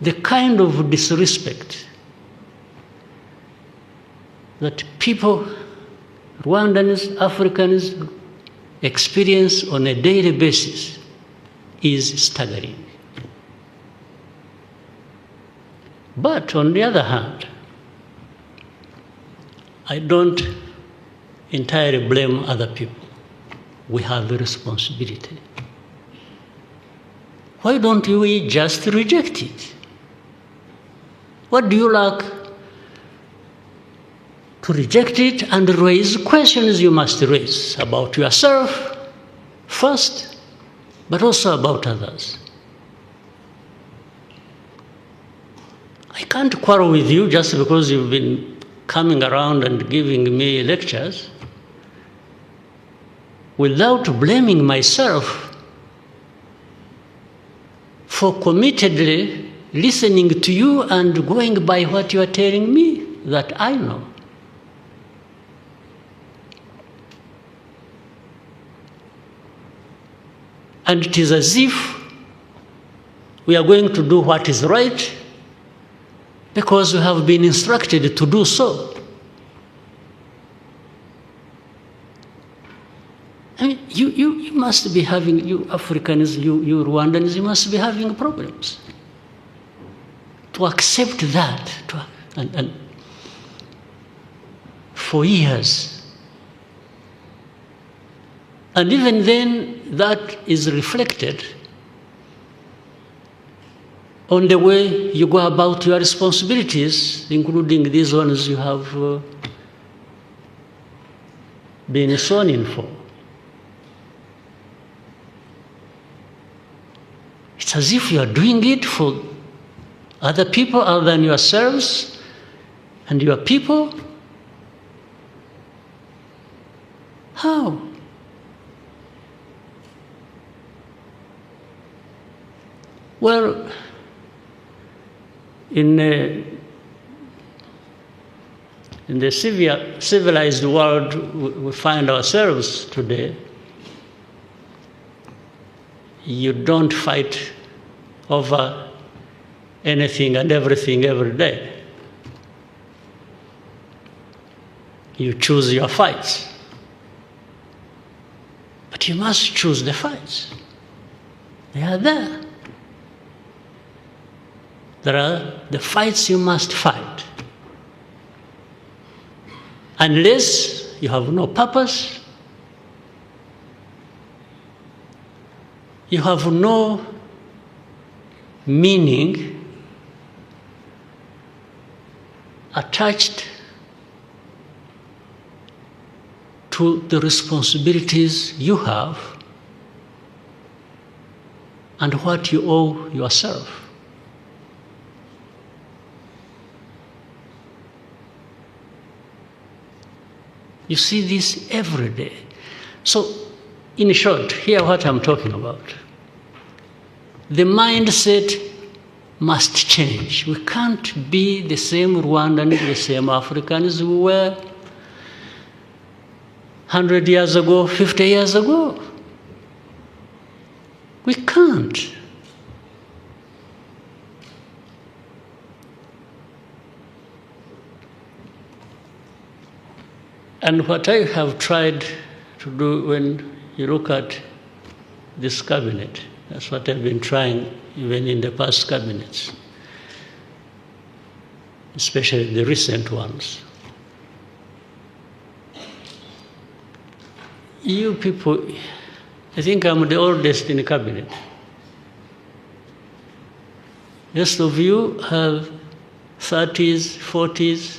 The kind of disrespect that people, Rwandans, Africans, experience on a daily basis is staggering. But on the other hand, I don't entirely blame other people. we have a responsibility. Why don't we just reject it? What do you lack to reject it and raise questions you must raise about yourself first, but also about others? I can't quarrel with you just because you've been coming around and giving me lectures without blaming myself for committedly listening to you and going by what you are telling me that I know. And it is as if we are going to do what is right because we have been instructed to do so. I mean, you must be having, you Africans, you Rwandans, you must be having problems to accept that. And for years. And even then, that is reflected on the way you go about your responsibilities, including these ones you have been sworn in for. It's as if you are doing it for other people other than yourselves and your people. How? Well, in the civilized world we find ourselves today, you don't fight over anything and everything every day. You choose your fights. But you must choose the fights. They are there. There are the fights you must fight. Unless you have no purpose, you have no meaning attached to the responsibilities you have and what you owe yourself. You see this every day. So, in short, hear what I'm talking about. The mindset must change. We can't be the same Rwandans, the same Africans we were 100 years ago, 50 years ago. We can't. And what I have tried to do when you look at this cabinet, that's what I've been trying even in the past cabinets, especially the recent ones. You people, I think I'm the oldest in the cabinet. Most of you have 30s, 40s,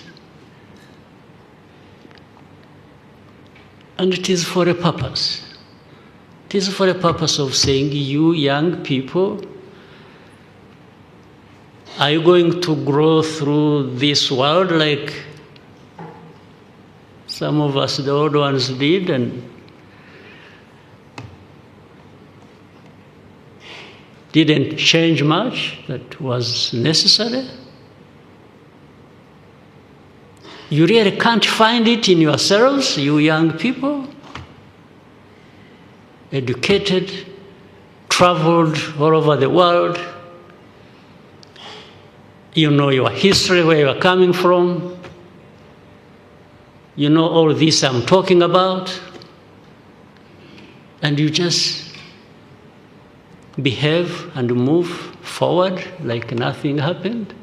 and it is for a purpose. It is for a purpose of saying, you young people, are you going to grow through this world like some of us, the old ones, did, and didn't change much that was necessary? You really can't find it in yourselves, you young people? Educated, traveled all over the world. You know your history, where you are coming from. You know all this I'm talking about. And you just behave and move forward like nothing happened.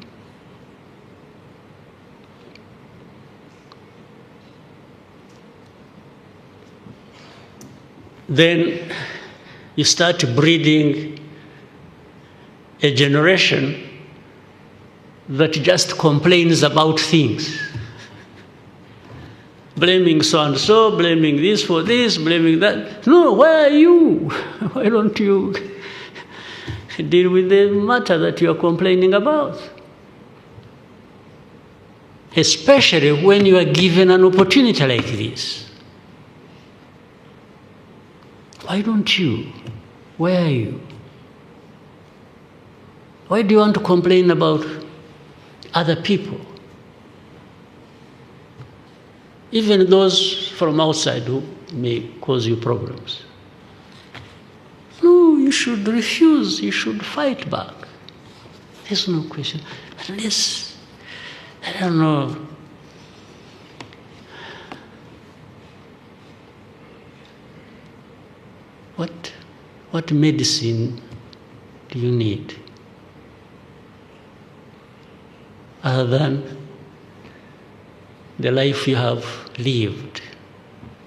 then you start breeding a generation that just complains about things. Blaming so-and-so, blaming this for this, blaming that. No, where are you? Why don't you deal with the matter that you are complaining about? Especially when you are given an opportunity like this. Why don't you? Where are you? Why do you want to complain about other people? Even those from outside who may cause you problems. No, you should refuse, you should fight back. There's no question. Unless, I don't know, what medicine do you need other than the life you have lived,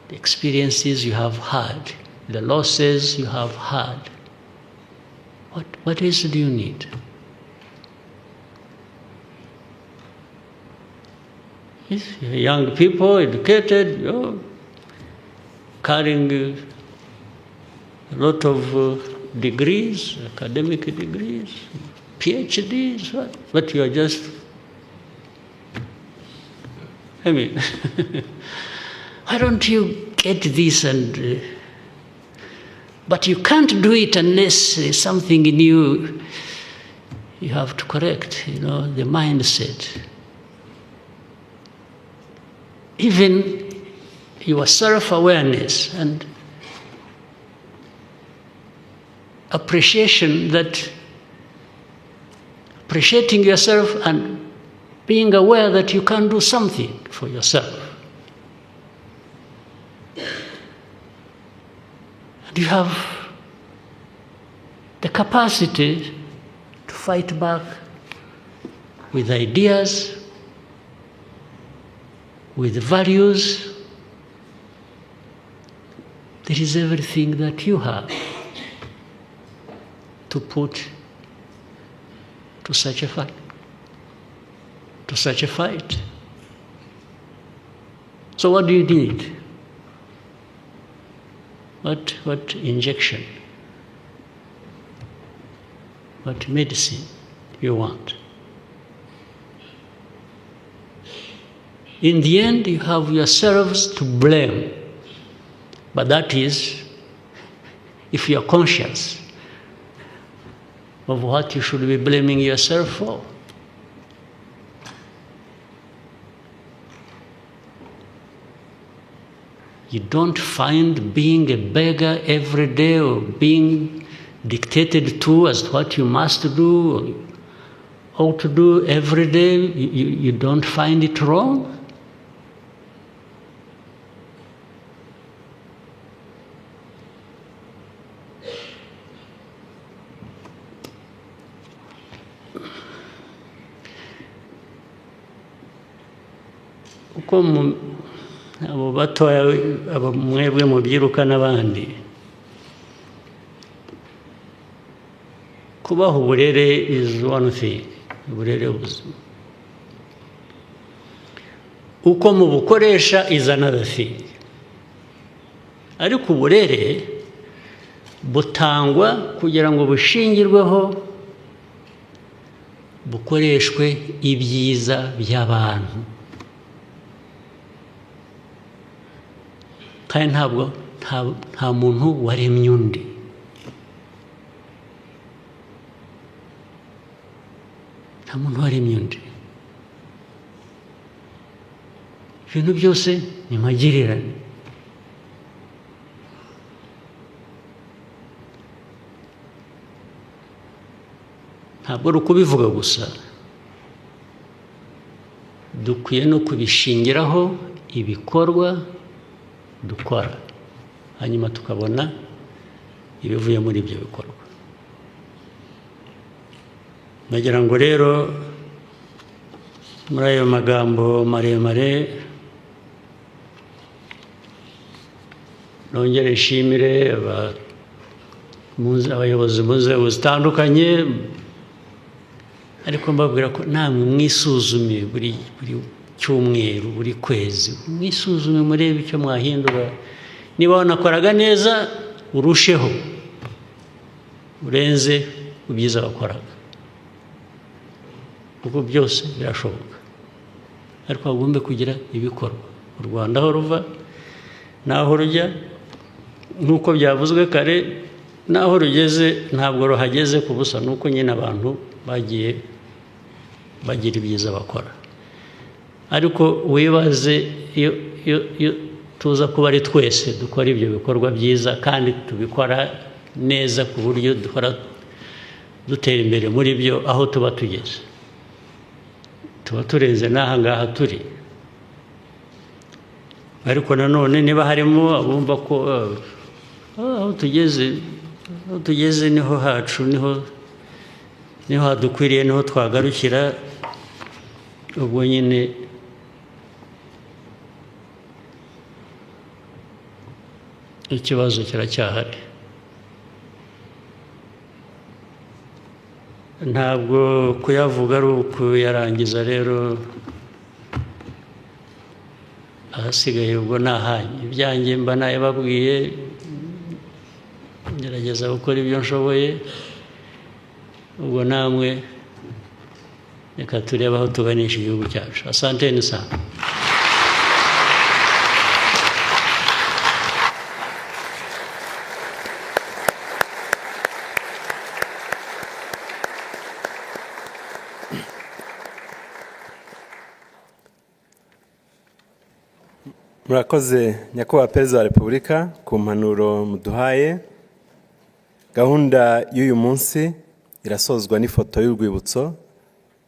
the experiences you have had, the losses you have had? What else do you need? If you're young people, educated, you're carrying a lot of degrees, academic degrees, PhDs, but you are just, I mean, why don't you get this and... but you can't do it unless there's something in you have to correct, the mindset. Even your self-awareness and appreciating yourself and being aware that you can do something for yourself. And you have the capacity to fight back with ideas, with values. There is everything that you have to put to such a fight. So what do you need? What injection? What medicine you want? In the end, you have yourselves to blame. But that is, if you are conscious of what you should be blaming yourself for. You don't find being a beggar every day or being dictated to as what you must do or ought to do every day. You don't find it wrong. Uko abo batoya abo mwebwe mubyiruka n'abandi kubaha uburere is one thing, uburere ubuzima. Uko mubukoresha is another thing. Ariko uburere butangwa kugira ngo bushingirweho bukoreshwe ibyiza by'abantu. Kandi nta muntu waremye undi. Nta muntu waremye undi. Ibintu byose ni magirirane. Ntabwo ari ukubivuga gusa. Dukwiye no kubishingiraho ibikorwa dukora, hanyuma tukabona ibivuye muri ibyo bikorwa. Nagira ngo rero muri ayo magambo maremare nongere nshimire abayobozi mu nzego zitandukanye, ariko mbabwira ko namwe mwisuzume buri cyumweru, buri kwezi, mwisuzume murebe icyo mwahindura. Niba wanakoraga neza urusheho urenze ibyiza wakoraga, kuko byose birashoboka, ariko hagomba kugira ibikorwa. U Rwanda aho ruva n'aho rujya, nk'uko byavuzwe kare, n'aho rugeze ntabwo ruhageze ku busa, nuko nyine abantu bagiye bagira ibyiza bakora. Ariko wibaze iyo tuza kuba ari twese dukora ibyo bikorwa byiza kandi tubikora neza ku buryo dukora dutera imbere muri byo, aho tuba tugeze tuba turenze n'aha ngaha turi. Ariko nanone niba harimo abumva ko aho tugeze niho hacu, niho hadukwiriye, niho twagarukira, ubwo nyine ikibazo kiracyahari. Ntabwo kuyavuga ari ukuyarangiza, rero ahasigaye ubwo ni ahanyu. Ibyanjye mba nayababwiye, ngerageza gukora ibyo nshoboye, ubwo namwe reka turebe aho tuganisha igihugu cyacu. Asanteni sana. Murakoze nyakubahwa Perezida wa Repubulika ku mpanuro muduhaye. Gahunda y'uyu munsi irasozwa n'ifoto y'urwibutso,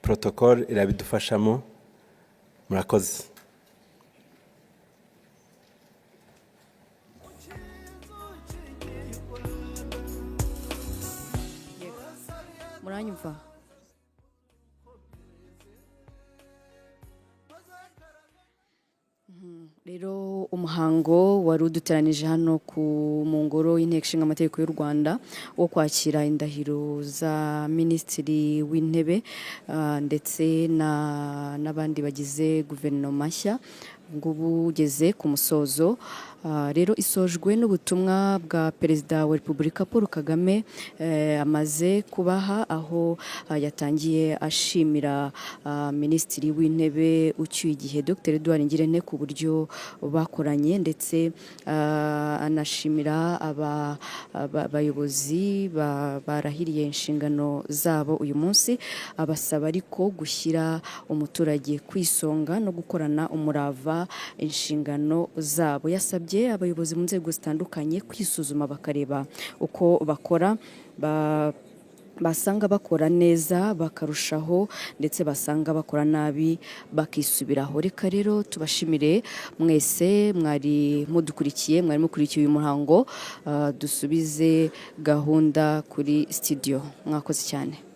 protocole irabidufashamo. Murakoze. Muranyumva? Rero umuhango wari uduteranije hano mu ngoro y'Inteko Ishinga Amategeko y'u Rwanda wo kwakira indahiro za Minisitiri w'Intebe ndetse n'abandi bagize guverinoma nshya ngubu ugeze ku musozo. Rero isojwe n'ubutumwa bwa Perezida wa Repubulika Paul Kagame amaze kubaha, aho yatangiye ashimira Minisitiri w'Intebe ucyuye igihe Dr Edouard Ngirente ku buryo bakoranye, ndetse anashimira abayobozi barahiriye inshingano zabo uyu munsi, abasaba ariko gushyira umuturage ku isonga no gukorana umurava inshingano zabo. Yasabye abayobozi mu nzego zitandukanye kwisuzuma bakareba uko bakora, basanga bakora neza bakarushaho, ndetse basanga bakora nabi bakisubiraho. Reka rero tubashimire mwese mwari mudukurikiye, mwari mukurikiye uyu muhango. Dusubize gahunda kuri studio. Mwakoze cyane.